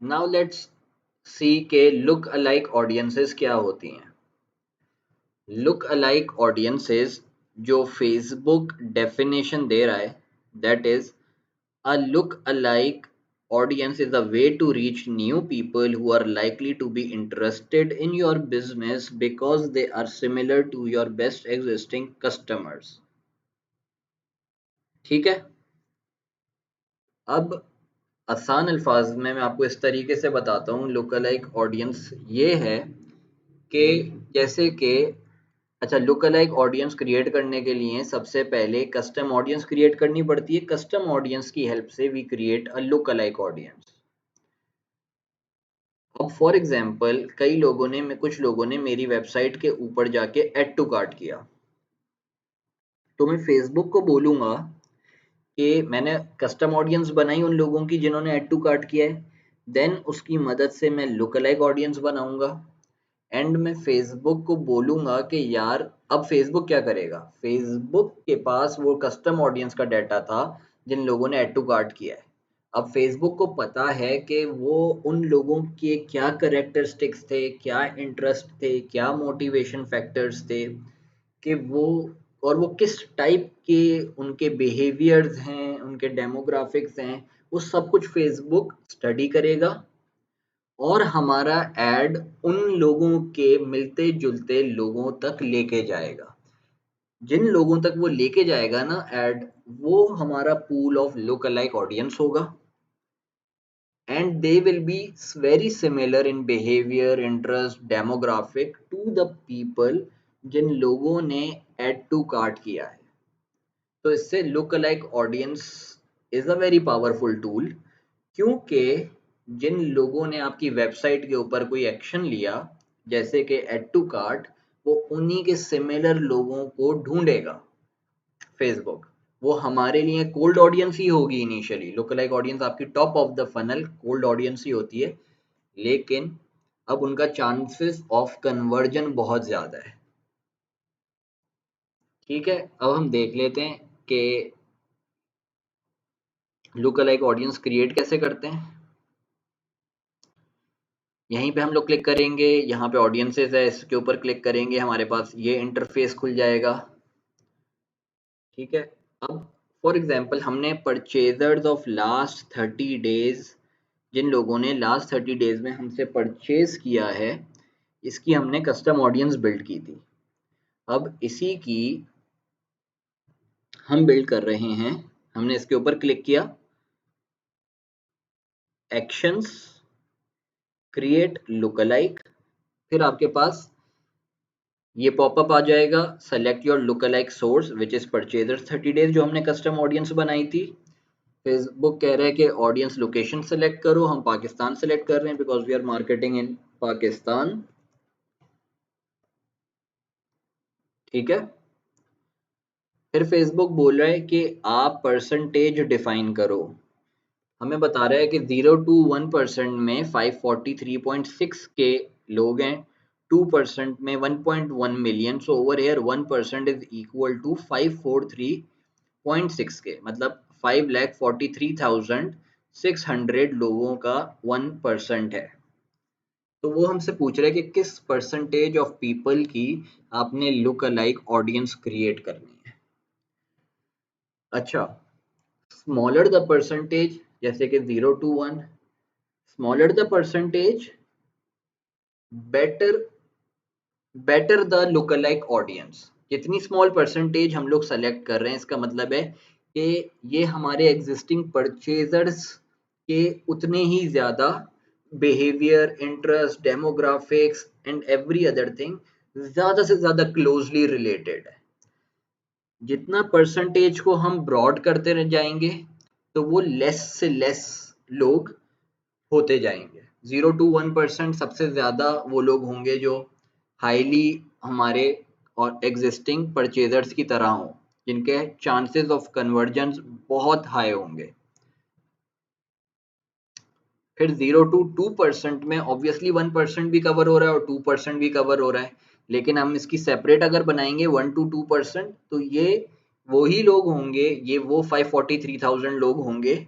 Now let's see के look alike audiences क्या होती हैं। लुक अलाइक ऑडियंसेस जो फेसबुक डेफिनेशन दे रहा है, that is a look alike audience is a way to reach new people who are likely to be interested in your business because they are similar to your best existing customers। ठीक है, अब आसान अल्फाज में मैं आपको इस तरीके से बताता हूँ। लुक अलाइक ऑडियंस ये है कि जैसे कि अच्छा, लुक अलाइक ऑडियंस क्रिएट करने के लिए सबसे पहले कस्टम ऑडियंस क्रिएट करनी पड़ती है। कस्टम ऑडियंस की हेल्प से we create a look alike audience. अब फॉर एग्जांपल कुछ लोगों ने मेरी वेबसाइट के ऊपर जाके ऐड टू कार्ट किया, तो मैं फेसबुक को बोलूँगा कि मैंने कस्टम ऑडियंस बनाई उन लोगों की जिन्होंने ऐड टू कार्ट किया है। देन उसकी मदद से मैं लुक अलाइक ऑडियंस बनाऊंगा एंड मैं फेसबुक को बोलूँगा कि यार, अब फेसबुक क्या करेगा, फेसबुक के पास वो कस्टम ऑडियंस का डाटा था जिन लोगों ने ऐड टू कार्ट किया है। अब फेसबुक को पता है कि वो उन लोगों के क्या करेक्टरिस्टिक्स थे, क्या इंटरेस्ट थे, क्या मोटिवेशन फैक्टर्स थे, कि वो किस टाइप के उनके बिहेवियर्स हैं, उनके डेमोग्राफिक्स हैं, वो सब कुछ फेसबुक स्टडी करेगा और हमारा ऐड उन लोगों के मिलते जुलते लोगों तक लेके जाएगा। जिन लोगों तक वो लेके जाएगा ना ऐड, वो हमारा pool of look alike audience होगा and they will be very similar in behavior, interest, demographic to the people जिन लोगों ने add to cart किया है। तो इससे look alike audience is a very powerful tool, क्योंकि जिन लोगों ने आपकी वेबसाइट के ऊपर कोई एक्शन लिया जैसे कि ऐड टू कार्ट, वो उन्हीं के सिमिलर लोगों को ढूंढेगा फेसबुक। वो हमारे लिए कोल्ड ऑडियंस ही होगी इनिशियली। लुक अलाइक ऑडियंस आपकी top of the funnel cold audience ही होती है, लेकिन अब उनका चांसेस ऑफ कन्वर्जन बहुत ज्यादा है। ठीक है, अब हम देख लेते हैं कि लुक अलाइक ऑडियंस क्रिएट कैसे करते हैं। यहीं पे हम लोग क्लिक करेंगे, यहाँ पे ऑडियंसेस है, इसके ऊपर क्लिक करेंगे, हमारे पास ये इंटरफेस खुल जाएगा। ठीक है, अब फॉर एग्जांपल हमने परचेजर्स ऑफ लास्ट 30 डेज, जिन लोगों ने लास्ट 30 डेज में हमसे परचेज किया है, इसकी हमने कस्टम ऑडियंस बिल्ड की थी। अब इसी की हम बिल्ड कर रहे हैं। हमने इसके ऊपर क्लिक किया, एक्शंस, क्रिएट लुक अलाइक, फिर आपके पास ये पॉपअप आ जाएगा, select your look alike source which is purchasers 30 days, जो हमने कस्टम ऑडियंस बनाई थी। फेसबुक कह रहा है कि ऑडियंस लोकेशन सेलेक्ट करो, हम पाकिस्तान सेलेक्ट कर रहे हैं because we are marketing in Pakistan. ठीक है, फिर फेसबुक बोल रहा है कि आप परसेंटेज डिफाइन करो। हमें बता रहा है कि 0 to 1% में 543.6 के लोग हैं, 2% में 1.1 million, so over here 1% is equal to 543.6 K, मतलब 5,43,600 लोगों का 1% है। तो वो हमसे पूछ रहा है कि किस परसेंटेज ऑफ पीपल की आपने लुक अलाइक ऑडियंस क्रिएट करनी है। अच्छा, स्मॉलर द परसेंटेज, जैसे कि 0 to 1, smaller the percentage better the look alike audience. जितनी स्मॉल परसेंटेज हम लोग सेलेक्ट कर रहे हैं, इसका मतलब है कि ये हमारे एग्जिस्टिंग परचेजर्स के उतने ही ज्यादा behaviour, interest, demographics and every other thing ज्यादा से ज्यादा क्लोजली रिलेटेड है। जितना परसेंटेज को हम ब्रॉड करते रह जाएंगे, तो वो लेस से लेस लोग होते जाएंगे। 0 to 1% सबसे ज्यादा वो लोग होंगे जो हाईली हमारे और एग्जिस्टिंग परचेजर्स की तरह हों, जिनके चांसेस ऑफ कन्वर्जन बहुत हाई होंगे। फिर 0 to 2% में ऑब्वियसली 1% भी कवर हो रहा है और 2% भी कवर हो रहा है, लेकिन हम इसकी सेपरेट अगर बनाएंगे 1 to 2%, तो ये वही लोग होंगे, ये वो 543,000 लोग होंगे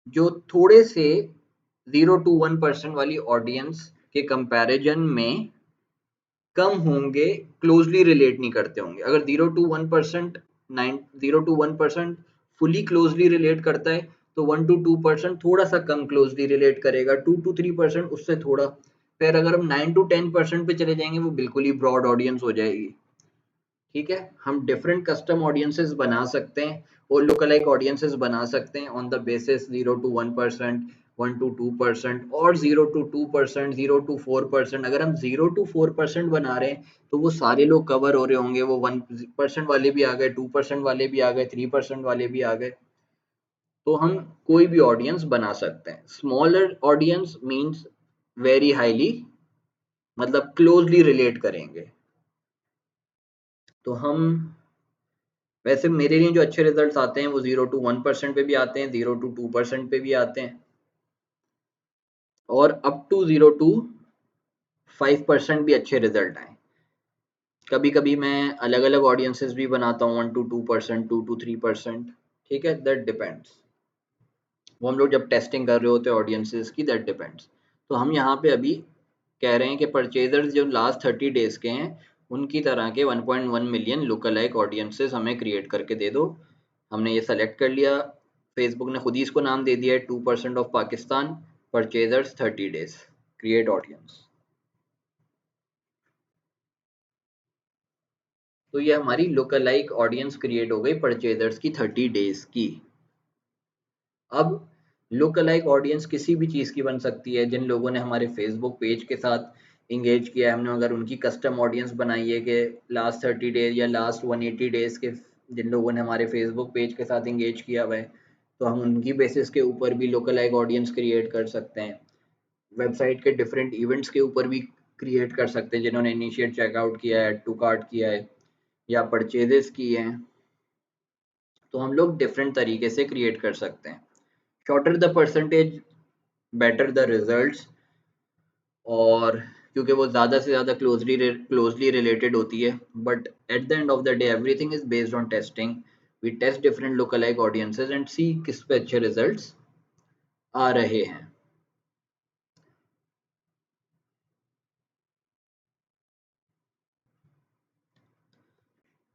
जो थोड़े से 0 to 1% वाली ऑडियंस के कंपैरिजन में कम होंगे, क्लोजली रिलेट नहीं करते होंगे। अगर 0 to 1% 0 to 1% fully closely relate करता है तो 1 to 2% थोड़ा सा कम क्लोजली रिलेट करेगा, 2 to 3% उससे थोड़ा। फिर अगर हम 9 to 10% पे चले जाएंगे वो बिल्कुल ही ब्रॉड ऑडियंस हो जाएगी। ठीक है, हम डिफरेंट कस्टम ऑडियंसेस बना सकते हैं और लुकलाइक ऑडियंसेस बना सकते हैं on the basis 0 to 1%, 1 to 2% और 0 to 2%, 0 to 4%। अगर हम 0 to 4% बना रहे हैं तो वो सारे लोग कवर हो रहे होंगे, वो 1% वाले भी आ गए, 2% वाले भी आ गए, 3% वाले भी आ गए। तो हम कोई भी ऑडियंस बना सकते हैं। Smaller audience means very highly, मतलब क्लोजली रिलेट करेंगे। तो हम वैसे मेरे लिए जो अच्छे रिजल्ट्स आते हैं वो 0 to 1% पे भी आते हैं, 0 to 2% पे भी आते हैं और अप टू 0 to 5% भी अच्छे रिजल्ट आए। कभी कभी मैं अलग अलग ऑडियंसेस भी बनाता हूँ, 1 to 2%, 2 to 3%। ठीक है, दैट डिपेंड्स। वो हम लोग जब टेस्टिंग कर रहे होते हैं ऑडियंसेस की, दैट डिपेंड्स। तो हम यहाँ पे अभी कह रहे हैं कि परचेजर्स जो लास्ट 30 डेज के हैं उनकी तरह के 1.1 मिलियन लुकलाइक ऑडियंसेस हमें क्रिएट करके दे दो। हमने ये सेलेक्ट कर लिया, फेसबुक ने खुद ही इसको नाम दे दिया है 2% of Pakistan, purchasers 30 days, create audience. तो ये हमारी लुकलाइक ऑडियंस क्रिएट हो गई परचेजर्स की 30 डेज की। अब लुक अलाइक ऑडियंस किसी भी चीज़ की बन सकती है। जिन लोगों ने हमारे फेसबुक पेज के साथ इंगेज किया है, हमने अगर उनकी कस्टम ऑडियंस बनाई है कि लास्ट 30 डेज या लास्ट 180 डेज के जिन लोगों ने हमारे फेसबुक पेज के साथ इंगेज किया हुआ है, तो हम उनकी बेसिस के ऊपर भी लुक अलाइक ऑडियंस क्रिएट कर सकते हैं। वेबसाइट के डिफरेंट इवेंट्स के ऊपर भी क्रिएट कर सकते हैं, जिन्होंने इनिशिएट चेकआउट किया है, टू कार्ट किया है या परचेजेस किए हैं, तो हम लोग डिफरेंट तरीके से क्रिएट कर सकते हैं। Shorter the percentage better the results, और क्योंकि वो ज़्यादा से ज़्यादा क्लोजली रिलेटेड होती है। But at the end of the day everything is based on testing. We test different lookalike audiences and see किस पे अच्छे रिजल्ट्स आ रहे हैं।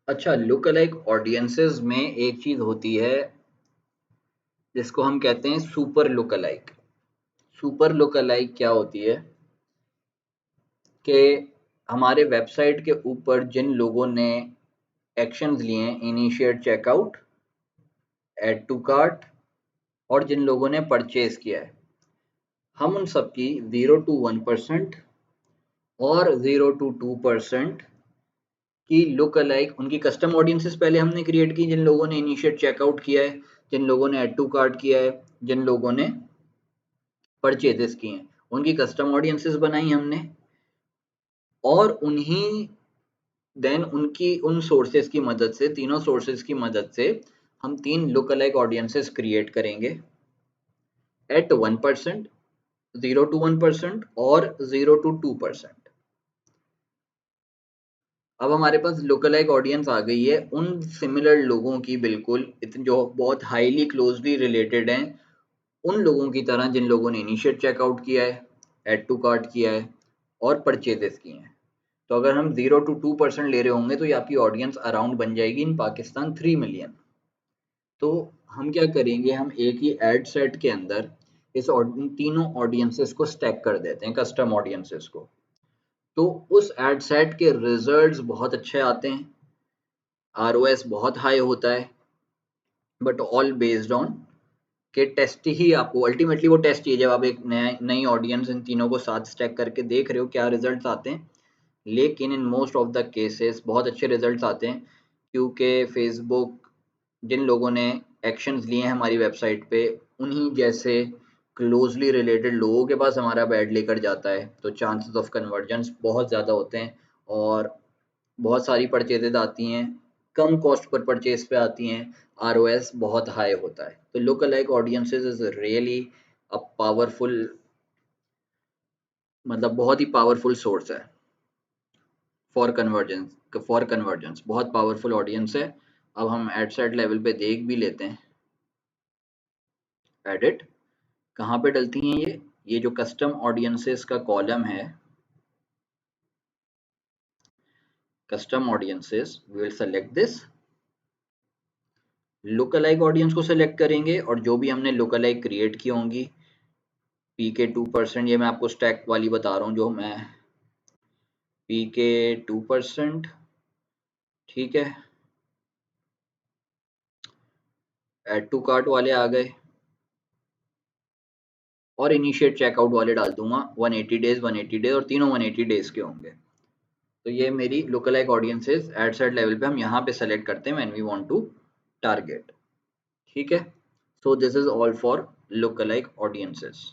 अच्छा, लुकलाइक ऑडियंसेस में एक चीज़ होती है जिसको हम कहते हैं सुपर लुकलाइक। सुपर लुकलाइक क्या होती है कि हमारे वेबसाइट के ऊपर जिन लोगों ने एक्शंस लिए हैं, initiate checkout, add to cart और जिन लोगों ने परचेज किया है, हम उन सब की 0 to 1% और 0 to 2% की लुक अलाइक, उनकी कस्टम ऑडियंसेस पहले हमने क्रिएट की, जिन लोगों ने इनिशिएट चेकआउट किया है, जिन लोगों ने ऐड टू कार्ट किया है, जिन लोगों ने परचेजेस किए हैं, उनकी कस्टम ऑडियंसेस बनाई हमने। और उन्हीं देन उनकी उन सोर्सेज की मदद से, तीनों सोर्सेज की मदद से हम 3 लुक अलाइक ऑडियंसेस क्रिएट करेंगे एट 1%, 0 to 1% और 0 to 2%। अब हमारे पास लुकलाइक ऑडियंस आ गई है उन सिमिलर लोगों की, बिल्कुल जो बहुत हाईली क्लोजली रिलेटेड हैं उन लोगों की तरह, जिन लोगों ने इनिशिएट चेकआउट किया है, ऐड टू कार्ट किया है और परचेजेस किए हैं। तो अगर हम 0 to 2% ले रहे होंगे तो ये आपकी ऑडियंस अराउंड बन जाएगी इन पाकिस्तान 3 मिलियन। तो हम क्या करेंगे, हम एक ही एड सेट के अंदर इन तीनों ऑडियंसेस को स्टैक कर देते हैं, कस्टम ऑडियंसेस को। तो उस एड सेट के रिजल्ट्स बहुत अच्छे आते हैं, आरओएस बहुत हाई होता है, बट ऑल बेस्ड ऑन के टेस्ट ही आपको अल्टीमेटली वो टेस्ट ही है। जब आप एक नई ऑडियंस इन तीनों को साथ स्टैक करके देख रहे हो क्या रिजल्ट्स आते हैं, लेकिन in most of the cases बहुत अच्छे रिजल्ट्स आते हैं, क्योंकि फेसबुक जिन लोगों ने एक्शंस लिए हैं हमारी वेबसाइट पे, उन्हीं जैसे क्लोजली रिलेटेड लोगों के पास हमारा बैड लेकर जाता है, तो चांसेस ऑफ कन्वर्जेंस बहुत ज़्यादा होते हैं और बहुत सारी परचेजेज आती हैं, कम कॉस्ट पर परचेज पे आती हैं, आरओएस बहुत हाई होता है। तो look alike audiences is really a powerful, मतलब बहुत ही पावरफुल सोर्स है फॉर कन्वर्जेंस बहुत पावरफुल ऑडियंस है। अब हम एड सेट लेवल पे देख भी लेते हैं। एडिट कहाँ पे डलती हैं ये जो कस्टम ऑडियंसेस का कॉलम है, custom audiences, we will select this, look alike audience को सेलेक्ट करेंगे और जो भी हमने लुक अलाइक क्रिएट की होंगी, पी के 2%, ये मैं आपको स्टैक वाली बता रहा हूँ जो मैं, पी के 2%, ठीक है, एड टू कार्ट वाले आ गए और इनिशिएट चेकआउट वाले डाल दूंगा 180 डेज 180 डेज और तीनों 180 डेज के होंगे। तो ये मेरी look alike audiences ad set level पे हम यहाँ पे सेलेक्ट करते हैं when we want to target, ठीक है। So this is all for look alike audiences.